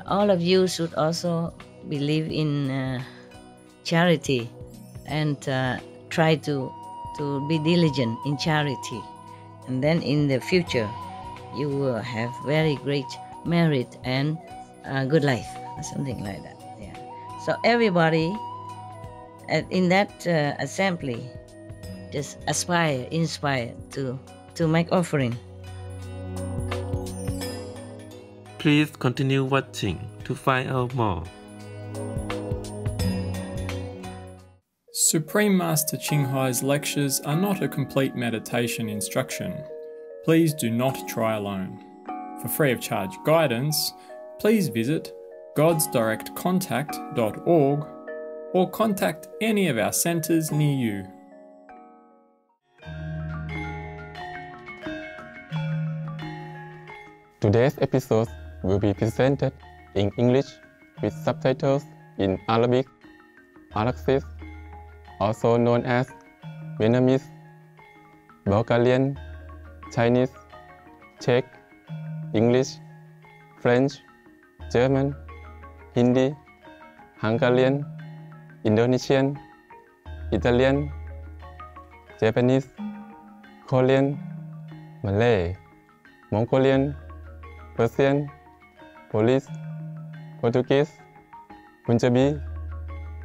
all of you should also believe in charity and try to be diligent in charity, and then in the future you will have very great merit and good life, something like that. Yeah. So everybody in that assembly just inspire to make offering. Please continue watching to find out more. Supreme Master Ching Hai's lectures are not a complete meditation instruction. Please do not try alone. For free of charge guidance, please visit godsdirectcontact.org or contact any of our centres near you. Today's episode will be presented in English with subtitles in Arabic, Araxis, also known as Vietnamese, Bulgarian, Chinese, Czech, English, French, German, Hindi, Hungarian, Indonesian, Italian, Japanese, Korean, Malay, Mongolian, Persian, Polish, Portuguese, Punjabi,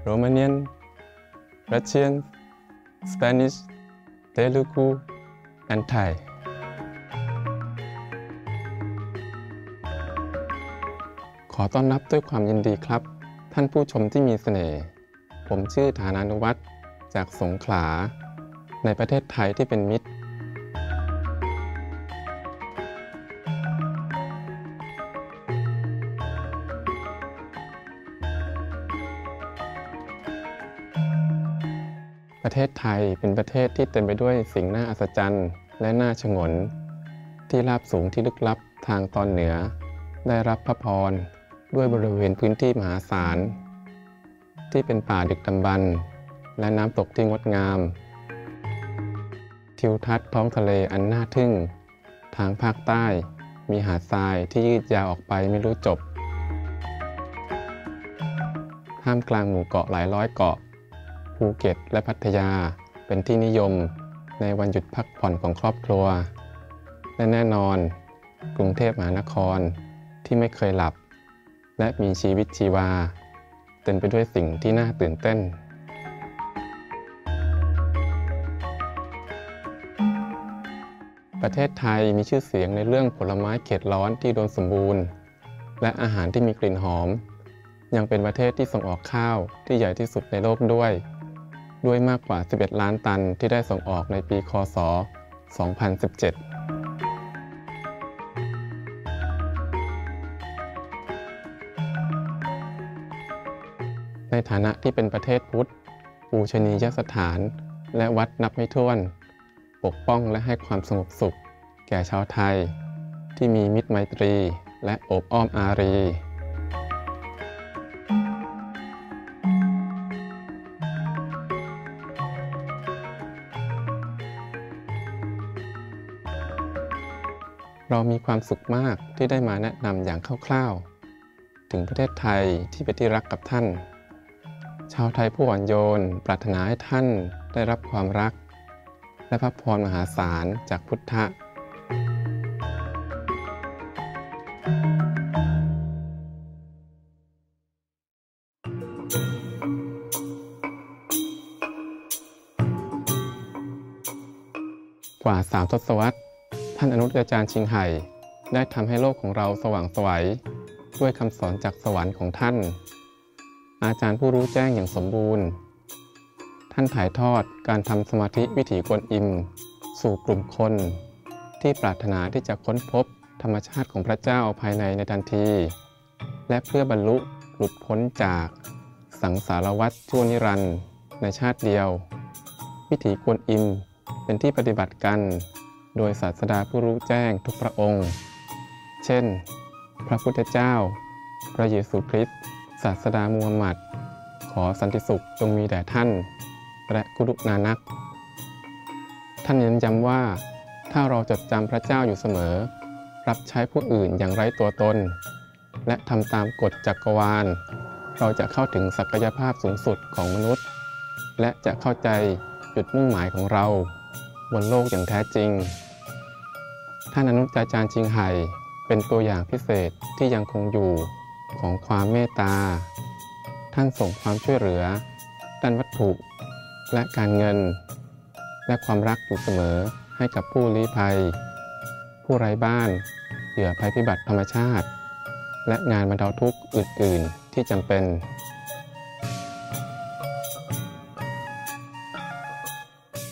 Romanian, Russian, Spanish, Telugu, and Thai. ขอต้อนรับด้วยความยินดีครับท่านผู้ชมที่มีเสน่ห์ผมชื่อฐานานุวัฒน์จากสงขลาในประเทศไทยที่เป็นมิตรประเทศไทยเป็นประเทศที่เต็มไปด้วยสิ่งน่าอัศจรรย์และน่าฉงนที่ราบสูงที่ลึกลับทางตอนเหนือได้รับพระพรด้วยบริเวณพื้นที่มหาศาลที่เป็นป่าดึกดำบรรพ์และน้ำตกที่งดงามทิวทัศน์ท้องทะเลอันน่าทึ่งทางภาคใต้มีหาดทรายที่ยืดยาวออกไปไม่รู้จบท่ามกลางหมู่เกาะหลายร้อยเกาะภูเก็ตและพัทยาเป็นที่นิยมในวันหยุดพักผ่อนของครอบครัวและแน่นอนกรุงเทพมหานครที่ไม่เคยหลับและมีชีวิตชีวาเต็มไปด้วยสิ่งที่น่าตื่นเต้นประเทศไทยมีชื่อเสียงในเรื่องผลไม้เขตร้อนที่อุดมสมบูรณ์และอาหารที่มีกลิ่นหอมยังเป็นประเทศที่ส่งออกข้าวที่ใหญ่ที่สุดในโลกด้วยมากกว่า11ล้านตันที่ได้ส่งออกในปีค.ศ. 2017ในฐานะที่เป็นประเทศพุทธปูชนียสถานและวัดนับไม่ถ้วนปกป้องและให้ความสงบสุขแก่ชาวไทยที่มีมิตรไมตรีและโอบอ้อมอารีเรามีความสุขมากที่ได้มาแนะนำอย่างคร่าวๆถึงประเทศไทยที่เป็นที่รักกับท่านชาวไทยผู้อ่อนโยนปรารถนาให้ท่านได้รับความรักและพระพรมหาศาลจากพุทธะกว่า3 ทศวรรษท่านอนุอาจารย์ชิงไห่ได้ทำให้โลกของเราสว่างไสวด้วยคำสอนจากสวรรค์ของท่านอาจารย์ผู้รู้แจ้งอย่างสมบูรณ์ท่านถ่ายทอดการทำสมาธิวิถีกวนอิมสู่กลุ่มคนที่ปรารถนาที่จะค้นพบธรรมชาติของพระเจ้าภายในทันทีและเพื่อบรรลุหลุดพ้นจากสังสารวัฏชั่วนิรันดร์ในชาติเดียววิถีกวนอิมเป็นที่ปฏิบัติกันโดยศาสดาผู้รู้แจ้งทุกพระองค์เช่นพระพุทธเจ้าพระเยซูคริสต์ศาสดามูฮัมหมัดขอสันติสุขจงมีแด่ท่านและกุรุนานักท่านเน้นย้ำว่าถ้าเราจดจำพระเจ้าอยู่เสมอรับใช้ผู้อื่นอย่างไร้ตัวตน และทำตามกฎจักรวาลเราจะเข้าถึงศักยภาพสูงสุดของมนุษย์และจะเข้าใจจุดมุ่งหมายของเราบนโลกอย่างแท้จริงท่านอนุตอาจารย์ชิงไห่เป็นตัวอย่างพิเศษที่ยังคงอยู่ของความเมตตาท่านส่งความช่วยเหลือด้านวัตถุและการเงินและความรักอยู่เสมอให้กับผู้ลี้ภัยผู้ไร้บ้านเหยื่อภัยพิบัติธรรมชาติและงานบรรเทาทุกข์อื่นๆที่จำเป็น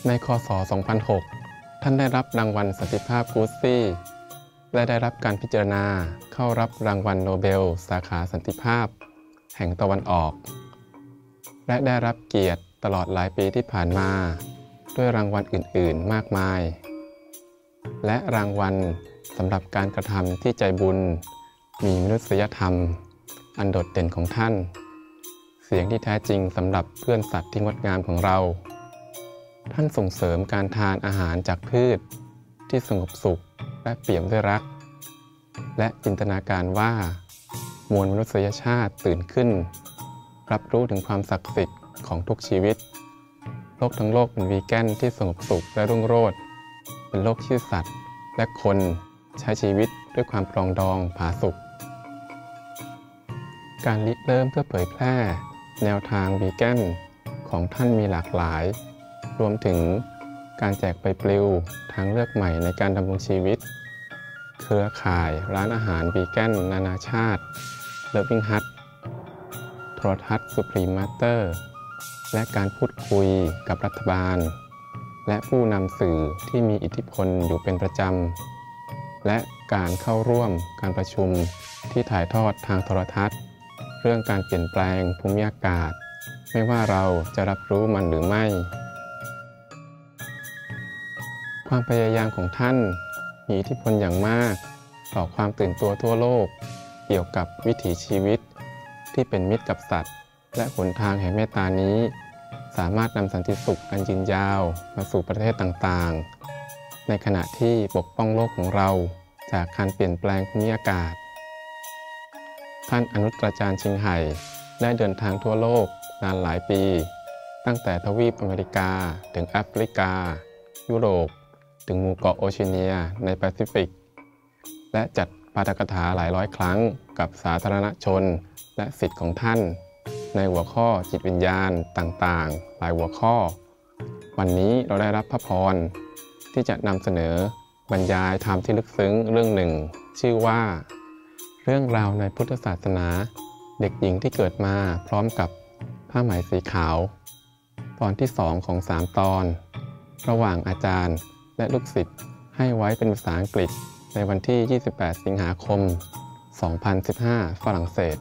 ในค.ศ. 2006 ท่านได้รับรางวัลสันติภาพกูสซี่และได้รับการพิจารณาเข้ารับรางวัลโนเบลสาขาสันติภาพแห่งตะวันออกและได้รับเกียรติตลอดหลายปีที่ผ่านมาด้วยรางวัลอื่นๆมากมายและรางวัลสำหรับการกระทำที่ใจบุญมีมนุษยธรรมอันโดดเด่นของท่านเสียงที่แท้จริงสำหรับเพื่อนสัตว์ที่งดงามของเราท่านส่งเสริมการทานอาหารจากพืชที่สงบสุขและเปี่ยมด้วยรักและจินตนาการว่ามวลมนุษยชาติตื่นขึ้นรับรู้ถึงความศักดิ์สิทธิ์ของทุกชีวิตโลกทั้งโลกเป็นวีแกนที่สงบสุขและรุ่งโรจน์เป็นโลกที่สัตว์และคนใช้ชีวิตด้วยความปรองดองผาสุกการริเริ่มเพื่อเผยแพร่แนวทางวีแกนของท่านมีหลากหลายรวมถึงการแจกใบปลิวทางเลือกใหม่ในการดำรงชีวิตเครือข่ายร้านอาหารวีแกนนานาชาติเลิฟวิ่งฮัทโทรทัศน์สุพรีมมาสเตอร์และการพูดคุยกับรัฐบาลและผู้นำสื่อที่มีอิทธิพลอยู่เป็นประจำและการเข้าร่วมการประชุมที่ถ่ายทอดทางโทรทัศน์เรื่องการเปลี่ยนแปลงภูมิอากาศไม่ว่าเราจะรับรู้มันหรือไม่ความพยายามของท่านมีอิทธิพลอย่างมากต่อความตื่นตัวทั่วโลกเกี่ยวกับวิถีชีวิตที่เป็นมิตรกับสัตว์และหนทางแห่งเมตตานี้สามารถนำสันติสุขอันยืนยาวมาสู่ประเทศต่างๆในขณะที่ปกป้องโลกของเราจากการเปลี่ยนแปลงภูมิอากาศท่านอนุตอาจารย์ชิงไห่ได้เดินทางทั่วโลกนานหลายปีตั้งแต่ทวีปอเมริกาถึงแอฟริกายุโรปถึงหมู่เกาะโอเชียเนียในแปซิฟิกและจัดปาฐกถาหลายร้อยครั้งกับสาธารณชนและศิษย์ของท่านในหัวข้อจิตวิญญาณต่างๆหลายหัวข้อวันนี้เราได้รับพระพรที่จะนำเสนอบรรยายธรรมที่ลึกซึ้งเรื่องหนึ่งชื่อว่าเรื่องราวในพุทธศาสนาเด็กหญิงที่เกิดมาพร้อมกับผ้าไหมสีขาวตอนที่2ของ3ตอนระหว่างอาจารย์และลูกศิษย์ให้ไว้เป็นภาษาอังกฤษในวันที่ 28 สิงหาคม 2015 ฝรั่งเศส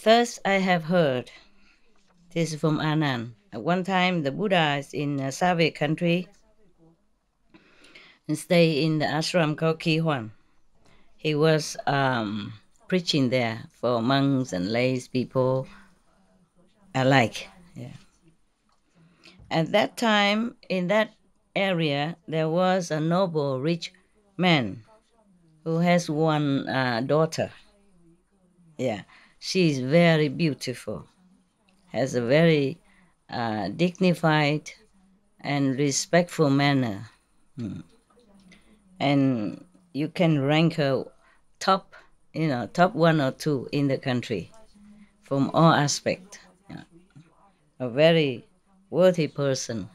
First, I have heard this from Anand. At one time, the Buddha is in a Soviet country and stay in the ashram called Kihuan. He was preaching there for monks and lay people alike. Yeah. At that time, in that area, there was a noble, rich man who has one daughter. Yeah, she is very beautiful, has a very dignified and respectful manner. And you can rank her top 1 or 2 in the country from all aspects. Yeah. A very worthy person.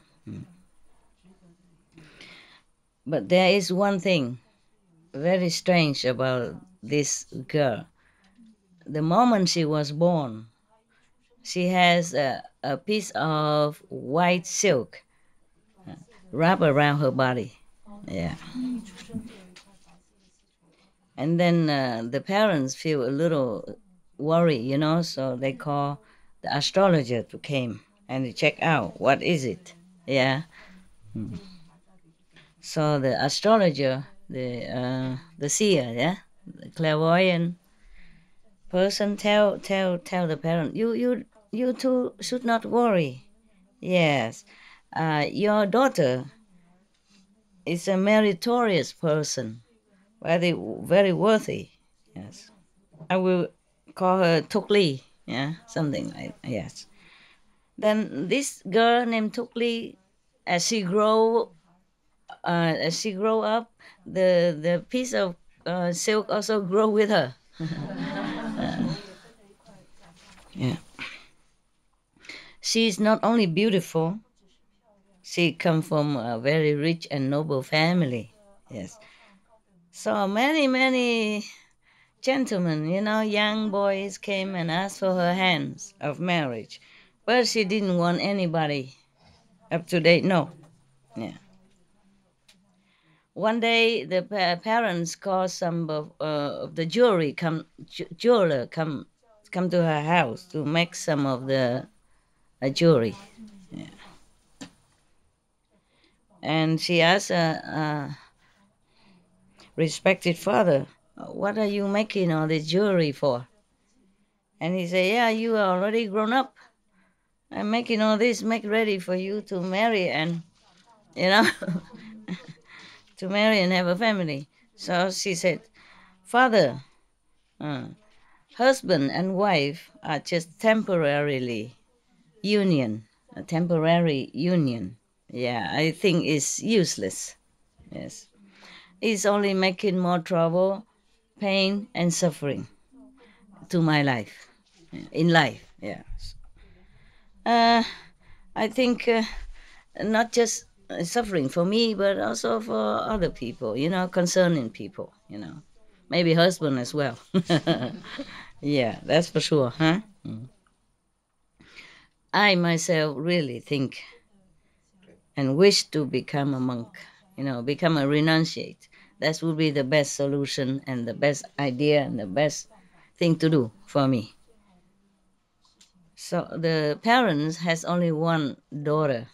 But there is one thing very strange about this girl. The moment she was born, she has a piece of white silk wrapped around her body. Yeah. And then the parents feel a little worried, so they call the astrologer to came and check out what is it. Yeah. So the astrologer, the seer, yeah, the clairvoyant person tell the parent, you two should not worry. Yes, your daughter is a meritorious person, very, very worthy. Yes. I will call her Tukli, yeah, something like, yes. Then this girl named Tukli, as she grow up, the piece of silk also grow with her. Yeah. She is not only beautiful, she come from a very rich and noble family. Yes. So many gentlemen, young boys came and asked for her hands of marriage, but she didn't want anybody up to date. No. Yeah. One day, the parents called some of the jeweler come to her house to make some of the jewelry. Yeah. And she asked respected father, "What are you making all this jewelry for?" And he said, "Yeah, you are already grown up. I'm making all this, make ready for you to marry and, to marry and have a family." So she said, "Father, husband and wife are just temporary union. Yeah, I think it's useless. Yes. It's only making more trouble, pain, and suffering to my life, in life. Yeah. I think not just suffering for me, but also for other people, concerning people, maybe husband as well." Yeah, that's for sure, huh? I myself really think and wish to become a monk, become a renunciate. That would be the best solution and the best idea and the best thing to do for me. So the parents has only one daughter.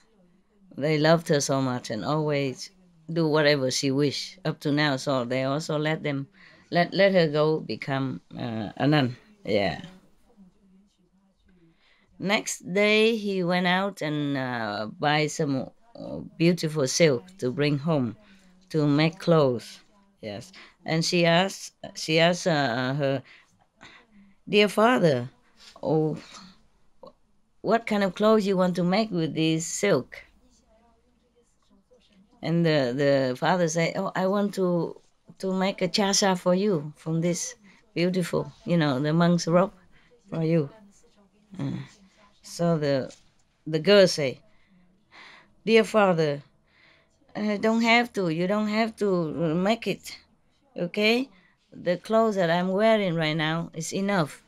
They loved her so much and always do whatever she wish up to now. So they also let her go become a nun. Yeah. Next day he went out and buy some beautiful silk to bring home to make clothes. Yes. And she asked her, "Dear father, oh, what kind of clothes you want to make with this silk?" And the father said, "Oh, I want to make a chasa for you from this beautiful, the monk's robe for you." So the girl say, "Dear father, don't have to. You don't have to make it. Okay, the clothes that I'm wearing right now is enough.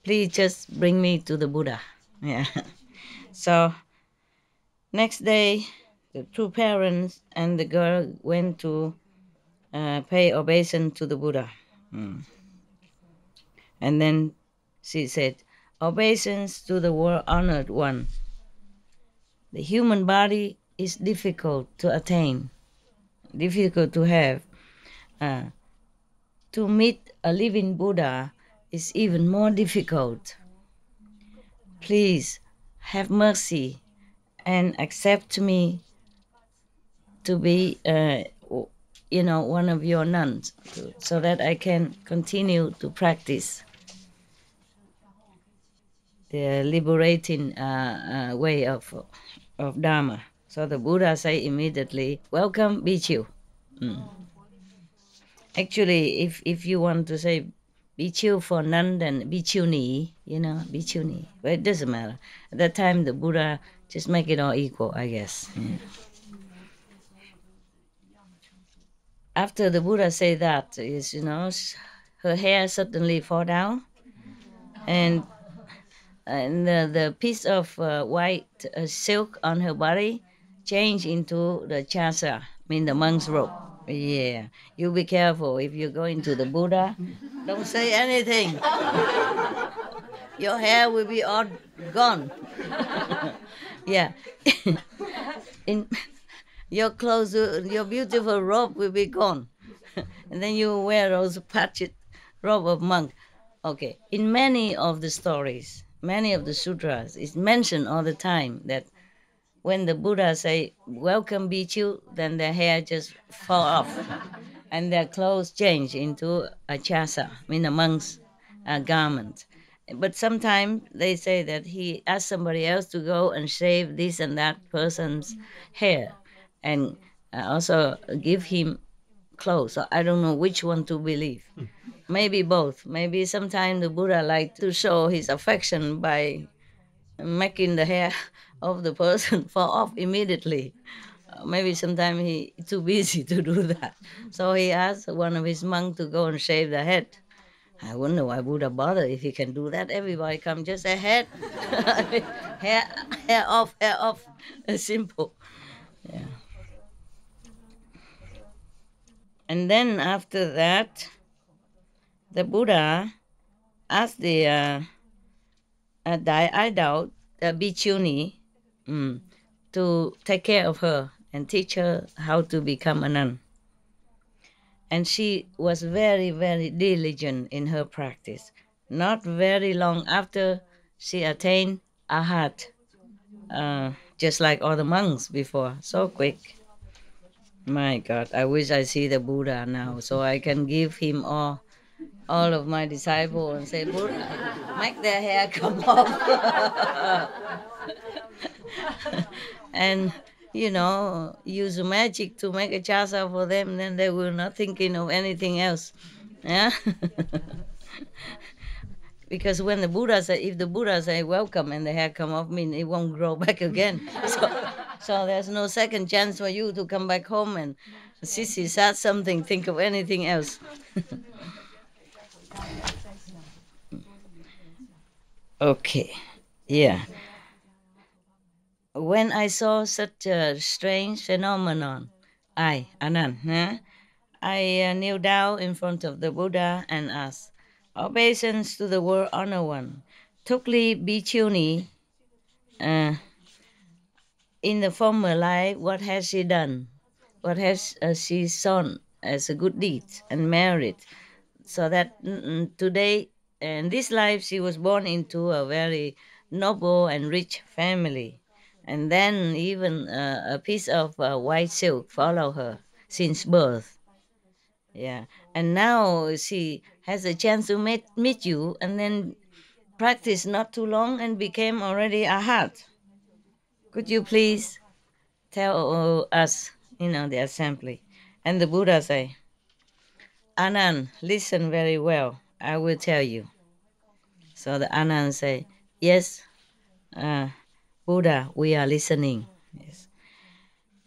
Please just bring me to the Buddha." Yeah. So next day, the two parents and the girl went to pay obeisance to the Buddha. And then she said, "Obeisance to the world honored one. The human body is difficult to attain, difficult to have. To meet a living Buddha is even more difficult. Please have mercy and accept me to be, one of your nuns, so that I can continue to practice the liberating way of Dharma." So the Buddha say immediately, "Welcome, Bhikkhu." Actually, if you want to say Bhikkhu for nun, then Bhikkhuni, Bhikkhuni. But it doesn't matter. At that time, the Buddha just make it all equal, I guess. Yeah. After the Buddha say that, her hair suddenly fall down, and the piece of white silk on her body changed into the chasa, the monk's robe. Yeah, you be careful if you go into the Buddha. Don't say anything. Your hair will be all gone. Yeah. Your clothes, your beautiful robe will be gone. And then you wear those patched robe of monk. Okay, in many of the stories, many of the sutras, it's mentioned all the time that when the Buddha say, welcome Bhikkhu, then their hair just fall off and their clothes change into a chasa, a monk's garment. But sometimes they say that he asked somebody else to go and shave this and that person's hair and also give him clothes. So I don't know which one to believe. Maybe both. Maybe sometimes the Buddha like to show his affection by making the hair of the person fall off immediately. Maybe sometimes he too busy to do that. So he asked one of his monks to go and shave the head. I wonder why Buddha bother if he can do that. Everybody come just a head, hair off, hair off. Simple. Yeah. And then after that, the Buddha asked the idol, the Bhikkhuni, to take care of her and teach her how to become a nun. And she was very, very diligent in her practice. Not very long after she attained Arhat, just like all the monks before, so quick. My God, I wish I see the Buddha now so I can give him all of my disciples and say, Buddha, make their hair come off. And, use magic to make a chasa for them, then they will not thinking of anything else. Yeah? Because when the Buddha say, if the Buddha say welcome and the hair come off, it won't grow back again. So there's no second chance for you to come back home and Sissy said something, think of anything else. Okay, yeah. When I saw such a strange phenomenon, I, Anand, I kneel down in front of the Buddha and asked, obeisance to the world honor one, Tukli Bhikkhuni, in the former life, what has she done? What has she shown as a good deed and merit? So that today, in this life, she was born into a very noble and rich family. And then even a piece of white silk follow her since birth. Yeah. And now she has a chance to meet you and then practice not too long and became already a heart. Could you please tell us, the assembly? And the Buddha say, Anand, listen very well. I will tell you. So the Anand say, yes, Buddha, we are listening. Yes.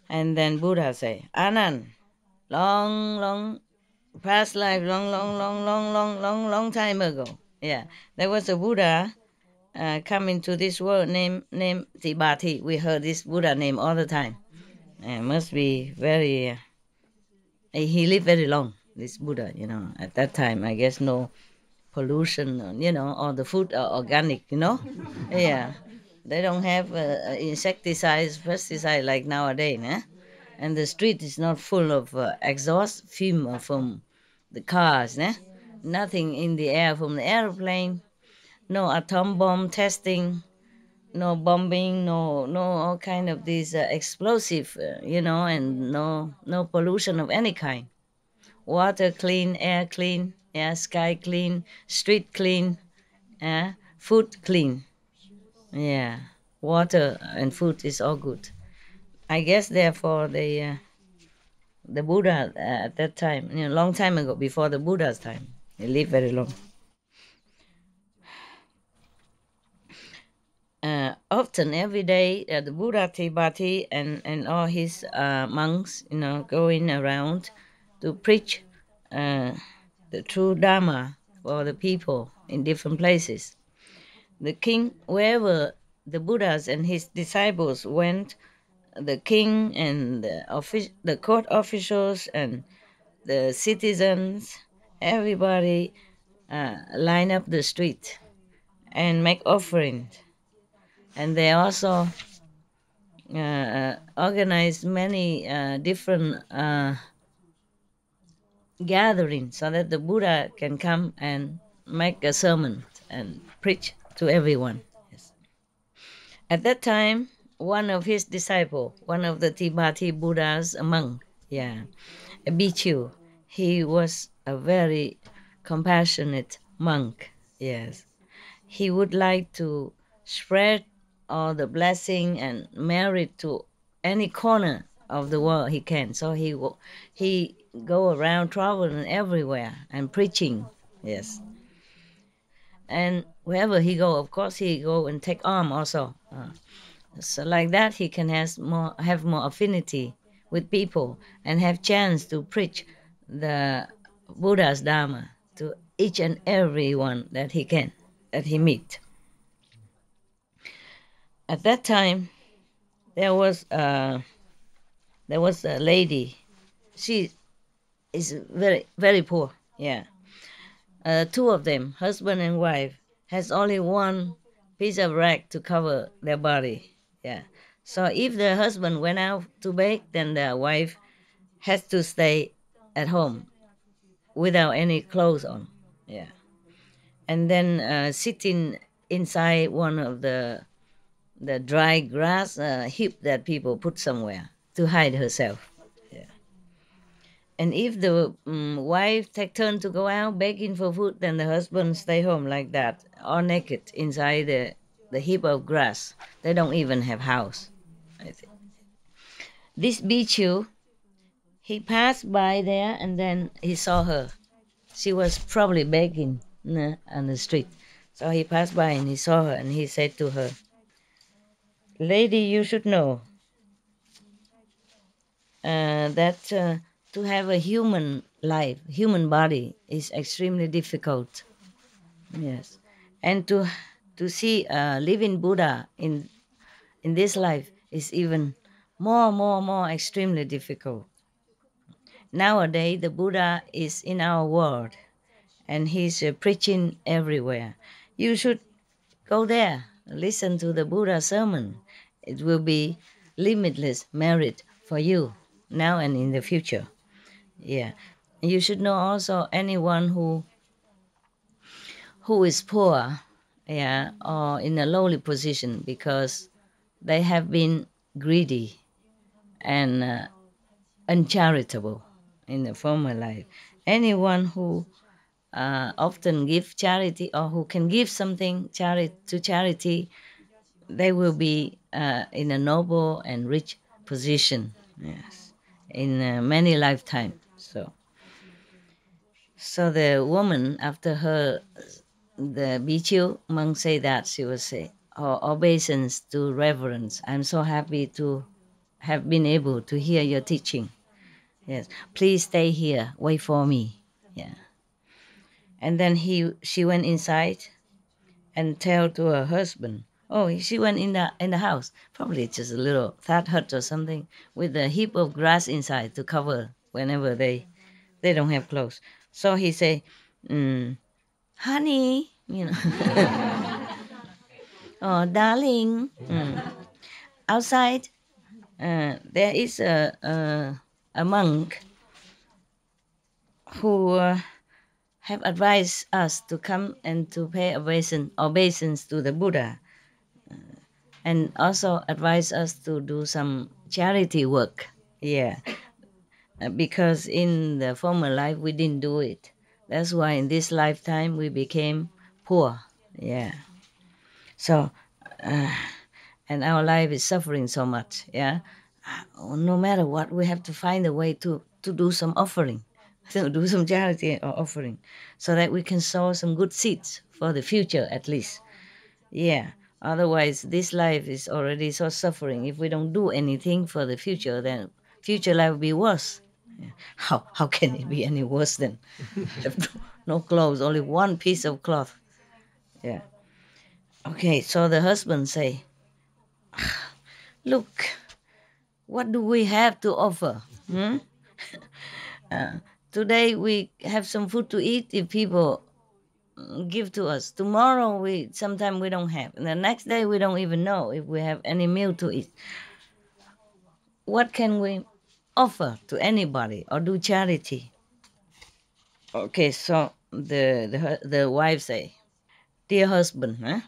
And then Buddha say, Anand, long past life, long time ago. Yeah, there was a Buddha coming to this world named Tibati. We heard this Buddha name all the time. Must be very. He lived very long. This Buddha, at that time, I guess no pollution, all the food are organic, Yeah. They don't have insecticides, pesticide like nowadays, and the street is not full of exhaust fume from the cars, nothing in the air from the airplane, no atom bomb testing, no bombing, no all kind of these explosive, and no pollution of any kind. Water clean, air sky clean, street clean, food clean. Yeah, water and food is all good. I guess therefore the Buddha at that time, long time ago, before the Buddha's time, he lived very long. Often every day, the Buddha Tibati and all his monks, going around to preach the true Dharma for the people in different places. The king, wherever the Buddhas and his disciples went, the king and the court officials and the citizens, everybody line up the street and make offerings. And they also organize many different gatherings so that the Buddha can come and make a sermon and preach to everyone. Yes. At that time, one of his disciples, one of the Tibeti Buddhas, a monk, a bhikkhu. He was a very compassionate monk, yes. He would like to spread all the blessing and merit to any corner of the world he can. So he go around traveling everywhere and preaching, yes. And wherever he go, of course, he go and take arm also. So like that, he can have more affinity with people and have chance to preach the Buddha's Dharma to each and every one that he meet. At that time, there was a lady. She is very, very poor. Yeah. Two of them, husband and wife, has only one piece of rag to cover their body. Yeah. So if the husband went out to bake, then the wife has to stay at home without any clothes on. Yeah. And then sitting inside one of the dry grass heap that people put somewhere to hide herself. Yeah. And if the wife take turn to go out begging for food, then the husband stay home like that, all naked inside the heap of grass. They don't even have house, I think. This bhikkhu, he passed by there and then he saw her. She was probably begging on the street. So he passed by and he saw her and he said to her, "Lady, you should know that to have a human life, human body is extremely difficult. Yes, and to see a living Buddha in this life is even more extremely difficult. Nowadays, the Buddha is in our world, and he's preaching everywhere. You should go there, listen to the Buddha sermon. It will be limitless merit for you now and in the future. Yeah, you should know also anyone who is poor, yeah, or in a lowly position because they have been greedy and uncharitable in the former life. Anyone who often give charity or who can give something to charity, they will be in a noble and rich position, yes, in many lifetimes. So the woman, after her, the bhikkhu monk say that, she will say, obeisance to reverence. I'm so happy to have been able to hear your teaching. Yes, please stay here, wait for me. Yeah. And then she went inside and tell to her husband. Oh, she went in the house, probably just a little thatch hut or something, with a heap of grass inside to cover whenever they don't have clothes. So he say, honey, oh, darling, outside there is a monk who have advised us to come and to pay obeisance to the Buddha, and also advised us to do some charity work. Yeah, because in the former life we didn't do it. That's why in this lifetime we became poor. Yeah. So, and our life is suffering so much. Yeah. No matter what, we have to find a way to do some offering, to do some charity or offering, so that we can sow some good seeds for the future at least. Yeah. Otherwise, this life is already so suffering. If we don't do anything for the future, then future life will be worse. Yeah. How can it be any worse than have no clothes, only one piece of cloth? Yeah. Okay, so the husband say, look, what do we have to offer? Today we have some food to eat if people give to us. Tomorrow sometimes we don't have. And the next day we don't even know if we have any meal to eat. What can we offer to anybody or do charity? Okay, so the wife say, dear husband,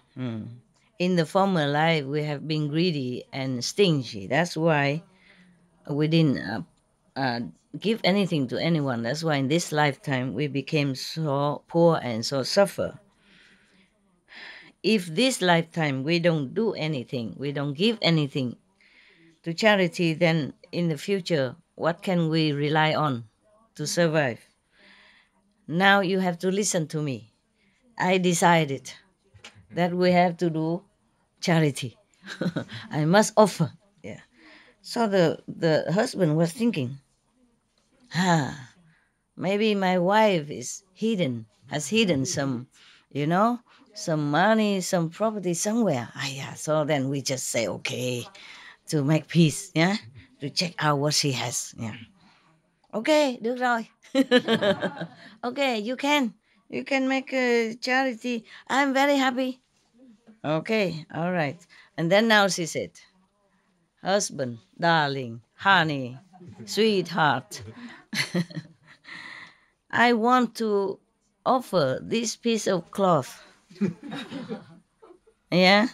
in the former life we have been greedy and stingy. That's why we didn't give anything to anyone. That's why in this lifetime we became so poor and so suffer. If this lifetime we don't do anything, we don't give anything to charity, then in the future, what can we rely on to survive? Now you have to listen to me. I decided that we have to do charity. I must offer. Yeah. So the husband was thinking, maybe my wife has hidden some, some money, some property somewhere. Yeah. So then we just say, okay, to make peace, yeah, to check out what she has. Yeah. Okay, được rồi. Okay, you can make a charity. I'm very happy. Okay, all right. And then now she said, husband, darling, honey, sweetheart, I want to offer this piece of cloth. Yeah?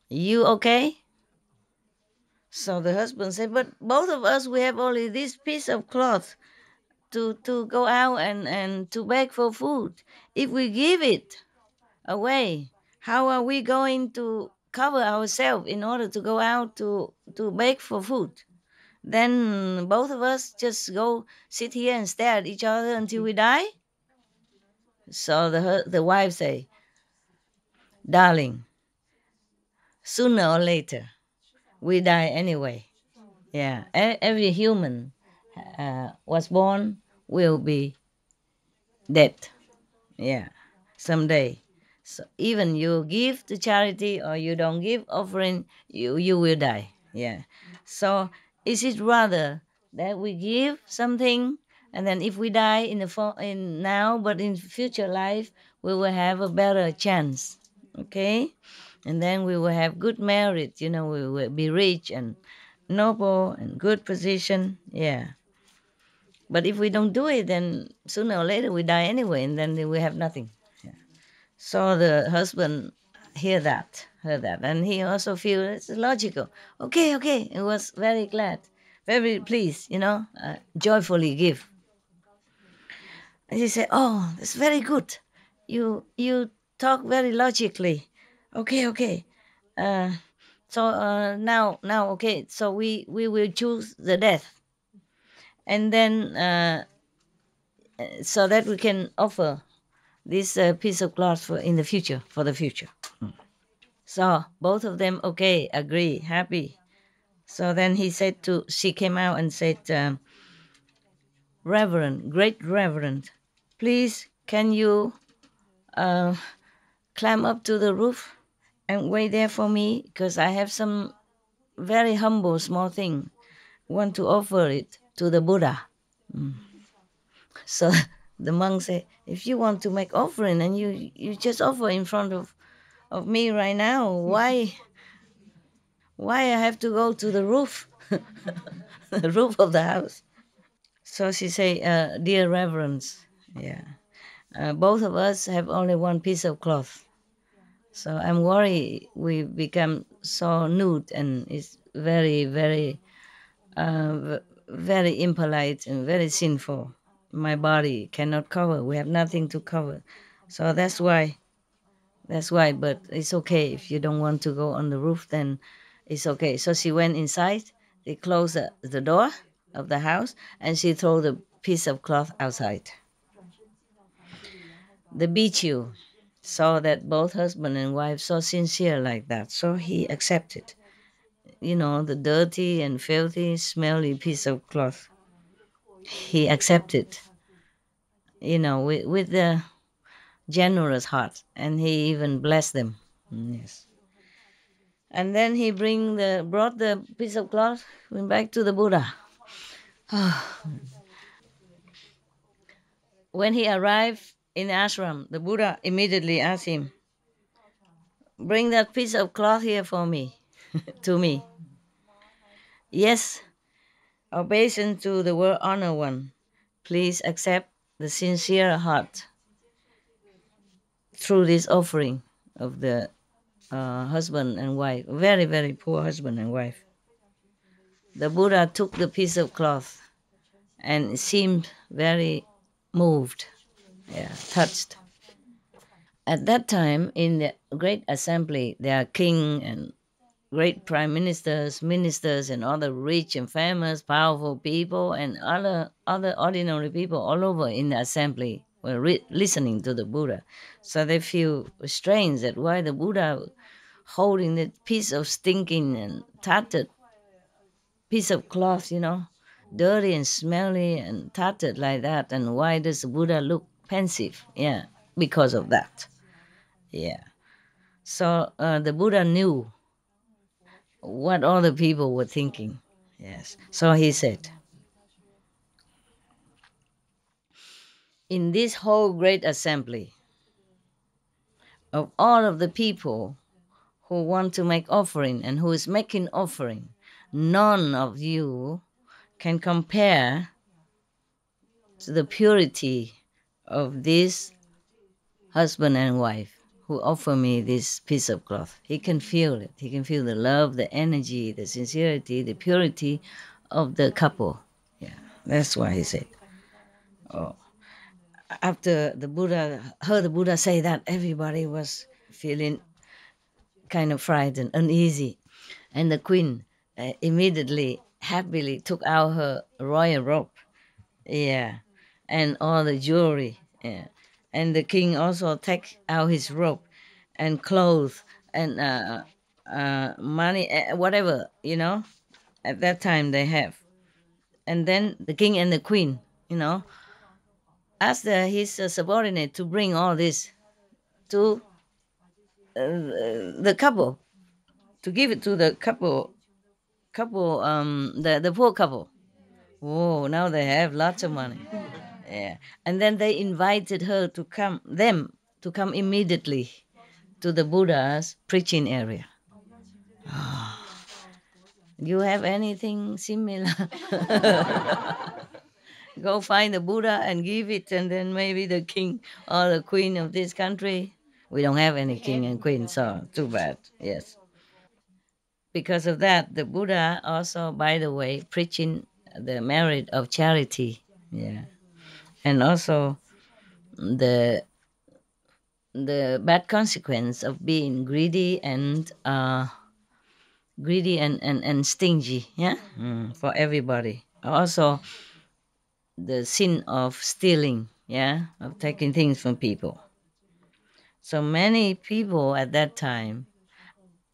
You okay? So the husband said, but both of us, we have only this piece of cloth to go out and to beg for food. If we give it away, how are we going to cover ourselves in order to go out to beg for food? Then both of us just go sit here and stare at each other until we die? So the wife say, darling, sooner or later, we die anyway. Yeah, every human was born will be dead. Yeah, someday. So even you give to charity or you don't give offering, you will die. Yeah. So is it rather that we give something and then if we die in now, but in future life we will have a better chance. Okay, and then we will have good merit. We will be rich and noble and good position. Yeah. But if we don't do it, then sooner or later we die anyway, and then we have nothing. Yeah. So the husband heard that, and he also feel it's logical. Okay, he was very glad, very pleased, joyfully give. And he said, "Oh, that's very good. You talk very logically. Okay. So now, okay. So we will choose the death, and then so that we can offer this piece of cloth for the future. So both of them, okay, agree, happy. So then she came out and said, Reverend, great Reverend, please can you climb up to the roof and wait there for me, because I have some very humble small thing, want to offer it to the Buddha. So the monk said, if you want to make offering and you just offer in front of me right now, why I have to go to the roof, the roof of the house? So she say, dear reverends, yeah, both of us have only one piece of cloth. So I'm worried we become so nude and it's very, very, very impolite and very sinful. My body cannot cover. We have nothing to cover. So that's why. But it's okay. If you don't want to go on the roof, then it's okay. So she went inside. They closed the door of the house and she threw the piece of cloth outside. The Bichu saw that both husband and wife so sincere like that. So he accepted, the dirty and filthy, smelly piece of cloth. He accepted, with the generous heart, and he even blessed them. Yes. And then he brought the piece of cloth, went back to the Buddha. When he arrived in the ashram, the Buddha immediately asked him, bring that piece of cloth here for me, to me. Yes, obeisance to the world honored one. Please accept the sincere heart through this offering. of the husband and wife, very, very poor husband and wife. The Buddha took the piece of cloth and seemed very moved, touched. At that time, in the great assembly, there are king and great prime ministers, ministers, and other rich and famous, powerful people, and other ordinary people all over in the assembly were listening to the Buddha. So they feel strange that why the Buddha holding that piece of stinking and tattered piece of cloth, dirty and smelly and tattered like that, and why does the Buddha look pensive? Yeah, because of that. Yeah. So the Buddha knew what all the people were thinking. Yes. So he said, in this whole great assembly of all of the people who want to make offering and who is making offering, none of you can compare to the purity of this husband and wife who offer me this piece of cloth. He can feel it. He can feel the love, the energy, the sincerity, the purity of the couple. Yeah, that's why he said. Oh, after the Buddha heard the Buddha say that, everybody was feeling kind of frightened, uneasy, and the queen immediately, happily took out her royal robe. Yeah, and all the jewelry. Yeah, and the king also take out his robe and clothes and money, whatever, at that time they have. And then the king and the queen, asked his subordinate to bring all this to the couple, to give it to the the poor couple. Whoa, now they have lots of money. Yeah. And then they invited her to come immediately to the Buddha's preaching area. You have anything similar? Go find the Buddha and give it, and then maybe the king or the queen of this country. We don't have any king and queen, so too bad. Yes. Because of that, the Buddha also, by the way, preaching the merit of charity. Yeah. And also the bad consequence of being greedy and stingy, for everybody. Also the sin of stealing, of taking things from people. So many people at that time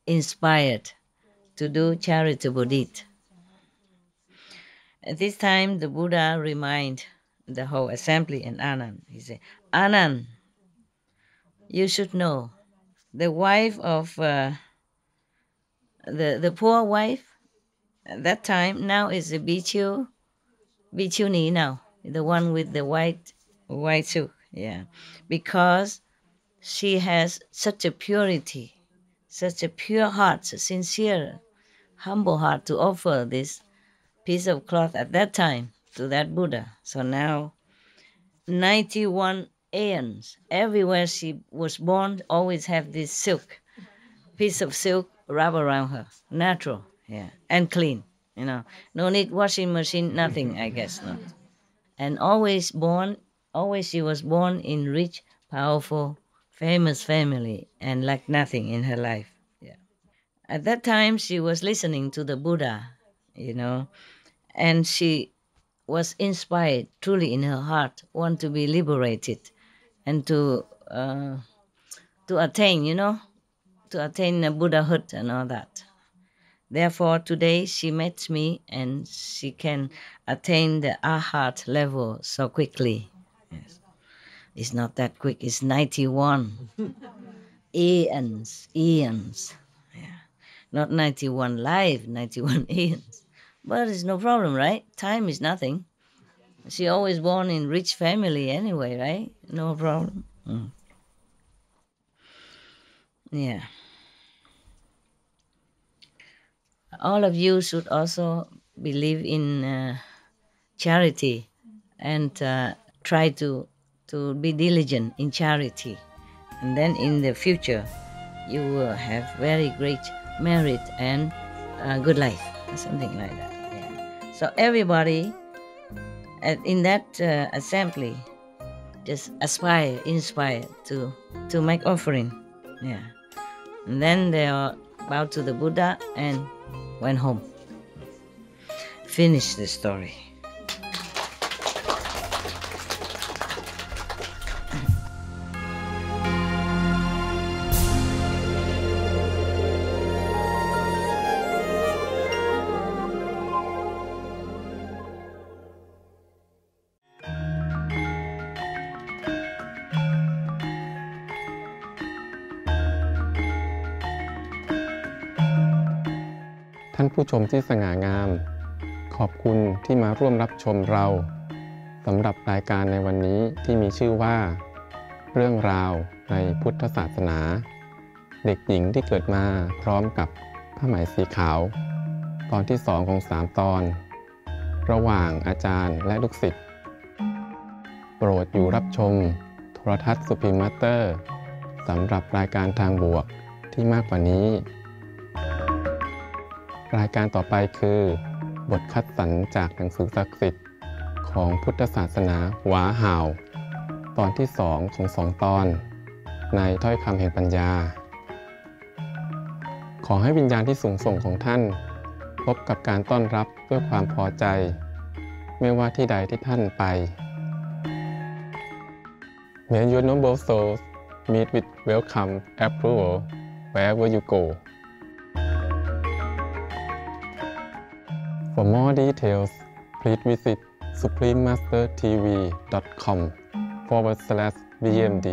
inspired to do charitable deed. At this time, the Buddha remind the whole assembly and Anand. He said, Anand, you should know the wife of the poor wife at that time now is a bhikkshuni now, the one with the white suit, because she has such a purity, such a pure heart, a sincere, humble heart to offer this piece of cloth at that time to that Buddha. So now 91 aeons, everywhere she was born, always have this silk, piece of silk wrapped around her, natural, and clean, no need washing machine, nothing, I guess not. And always she was born in rich, powerful, famous family and lacked nothing in her life. At that time, she was listening to the Buddha, and she was inspired truly in her heart, want to be liberated and to attain, to attain Buddhahood and all that. Therefore, today she met me and she can attain the Arhat level so quickly. Yes. It's not that quick, it's 91 eons. Not 91 life, 91 eons. But it's no problem, right? Time is nothing. She always born in rich family anyway, right? No problem. Yeah. All of you should also believe in charity and try to be diligent in charity. And then in the future, you will have very great merit and good life, something like that. Yeah. So everybody in that assembly just inspire to make offering. Yeah. And then they bowed to the Buddha and went home. Finish the story. ท่านผู้ชมที่สง่างามขอบคุณที่มาร่วมรับชมเราสำหรับรายการในวันนี้ที่มีชื่อว่าเรื่องราวในพุทธศาสนาเด็กหญิงที่เกิดมาพร้อมกับผ้าไหมสีขาวตอนที่2ของ3ตอนระหว่างอาจารย์และลูกศิษย์โปรดอยู่รับชมโทรทัศน์สุพิมมาสเตอร์สำหรับรายการทางบวกที่มากกว่านี้รายการต่อไปคือบทคัดสรรจากหนังสือศักดิ์สิทธิ์ของพุทธศาสนาหวาห่าวตอนที่2ของ2ตอนในถ้อยคำแห่งปัญญาขอให้วิญญาณที่สูงส่งของท่านพบกับการต้อนรับด้วยความพอใจไม่ว่าที่ใดที่ท่านไป May your noble souls meet with welcome approval wherever you go. For more details, please visit suprememastertv.com/VMD.